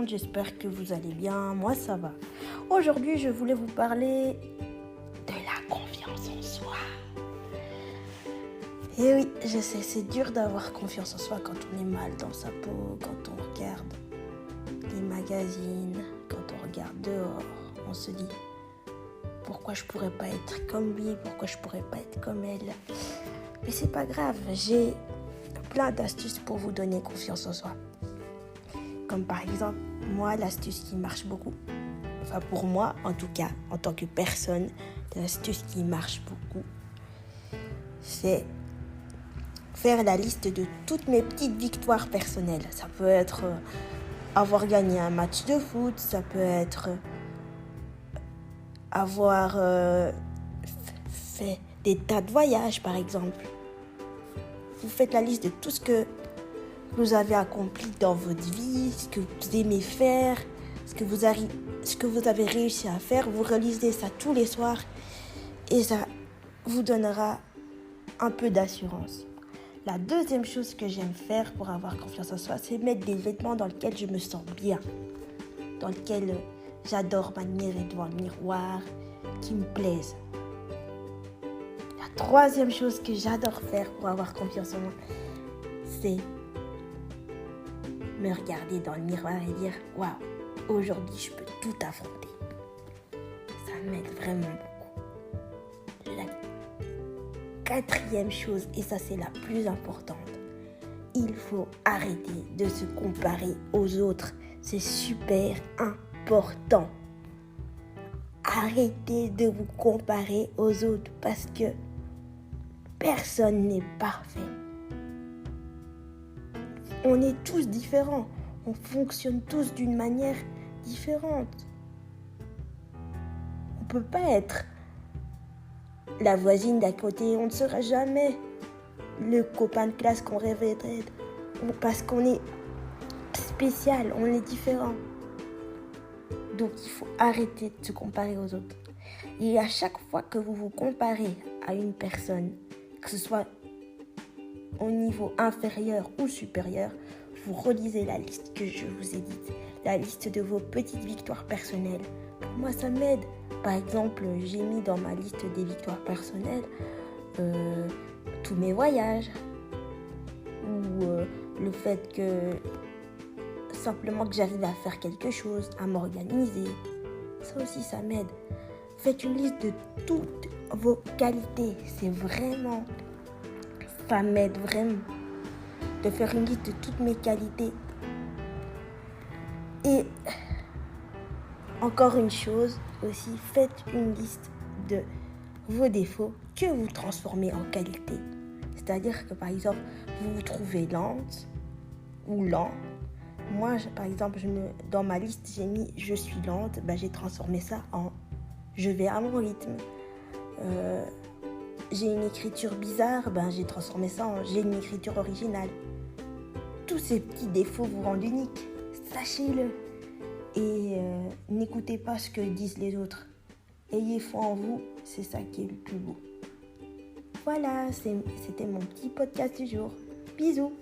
monde, j'espère que vous allez bien, moi ça va. Aujourd'hui je voulais vous parler de la confiance en soi. Et oui, je sais, c'est dur d'avoir confiance en soi quand on est mal dans sa peau, quand on regarde les magazines, quand on regarde dehors, on se dit pourquoi je pourrais pas être comme lui, pourquoi je pourrais pas être comme elle. Mais c'est pas grave, j'ai plein d'astuces pour vous donner confiance en soi. Comme par exemple, moi, l'astuce qui marche beaucoup, enfin pour moi en tout cas, en tant que personne, l'astuce qui marche beaucoup, c'est faire la liste de toutes mes petites victoires personnelles. Ça peut être avoir gagné un match de foot, ça peut être avoir fait des tas de voyages par exemple. Vous faites la liste de tout ce que vous avez accompli dans votre vie, ce que vous aimez faire, ce que vous avez réussi à faire. Vous relisez ça tous les soirs et ça vous donnera un peu d'assurance. La deuxième chose que j'aime faire pour avoir confiance en soi, c'est mettre des vêtements dans lesquels je me sens bien, dans lesquels j'adore m'admirer devant le miroir, qui me plaisent. La troisième chose que j'adore faire pour avoir confiance en moi, c'est me regarder dans le miroir et dire « Waouh, aujourd'hui je peux tout affronter ». Ça m'aide vraiment beaucoup. La quatrième chose, et ça c'est la plus importante, il faut arrêter de se comparer aux autres. C'est super important. Arrêtez de vous comparer aux autres parce que personne n'est parfait. On est tous différents. On fonctionne tous d'une manière différente. On ne peut pas être la voisine d'à côté. On ne sera jamais le copain de classe qu'on rêvait d'être. Parce qu'on est spécial, on est différent. Donc il faut arrêter de se comparer aux autres. Et à chaque fois que vous vous comparez à une personne, que ce soit au niveau inférieur ou supérieur, vous relisez la liste que je vous ai dite, la liste de vos petites victoires personnelles. Pour moi, ça m'aide. Par exemple, j'ai mis dans ma liste des victoires personnelles tous mes voyages ou le fait que simplement que j'arrive à faire quelque chose, à m'organiser. Ça aussi, ça m'aide. Faites une liste de toutes vos qualités. Ça m'aide vraiment de faire une liste de toutes mes qualités. Et encore une chose aussi, faites une liste de vos défauts que vous transformez en qualité. C'est-à-dire que par exemple, vous vous trouvez lente ou lent. Moi, par exemple, dans ma liste, j'ai mis « je suis lente », j'ai transformé ça en « je vais à mon rythme ». J'ai une écriture bizarre, j'ai transformé ça en « j'ai une écriture originale ». Tous ces petits défauts vous rendent unique, sachez-le. Et n'écoutez pas ce que disent les autres. Ayez foi en vous, c'est ça qui est le plus beau. Voilà, c'était mon petit podcast du jour. Bisous.